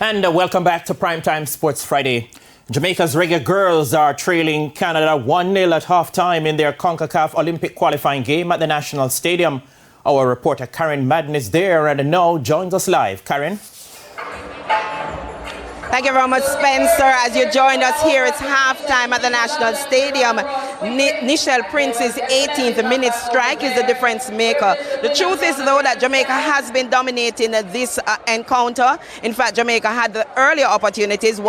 And welcome back to Primetime Sports Friday. Jamaica's Reggae Girlz are trailing Canada 1-0 at halftime in their CONCACAF Olympic qualifying game at the National Stadium. Our reporter Karen Madden is there and now joins us live. Karen? Thank you very much, Spencer. As you joined us here, it's halftime at the National Stadium. Nichelle Prince's 18th minute strike is the difference maker. The truth is, though, that Jamaica has been dominating this encounter. In fact, Jamaica had the earlier opportunities,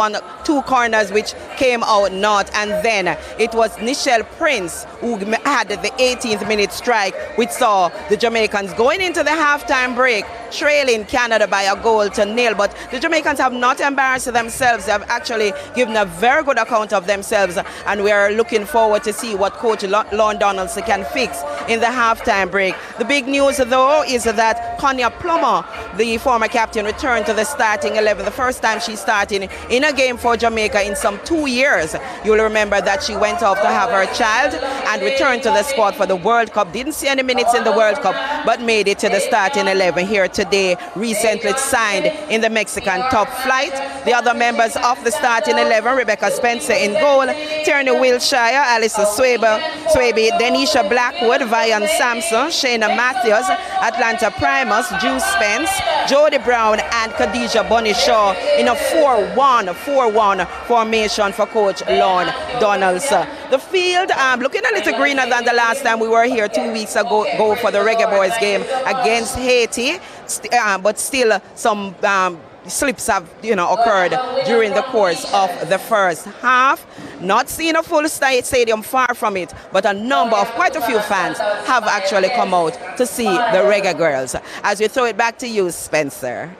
two corners which came out not, and then it was Nichelle Prince who had the 18th minute strike, which saw the Jamaicans going into the halftime break, trailing Canada by 1-0. But the Jamaicans have not embarrassed themselves. They have actually given a very good account of themselves, and we are looking forward to see what Coach Lorne Donaldson can fix in the halftime break. The big news, though, is that Konya Plummer, the former captain, returned to the starting 11. The first time she's starting in a game for Jamaica in some 2 years. You'll remember that she went off to have her child and returned to the squad for the World Cup. Didn't see any minutes in the World Cup, but made it to the starting 11 here today. Recently signed in the Mexican top flight. The other members of the starting 11, Rebecca Spencer in goal, Tierney Wilshire, Alison Swaby, Denisha Blackwood, Vian Sampson, Shayna Matthews, Atlanta Primus, Juice Spence, Jody Brown, and Khadijah Bonishaw in a 4-1 formation for Coach Lorne Donaldson. The field looking a little greener than the last time we were here 2 weeks ago for the Reggae Boys game against Haiti, but still some slips have occurred during the course of the first half. Not seeing a full stadium, far from it, but quite a few fans have actually come out to see the Reggae Girlz. As we throw it back to you, Spencer.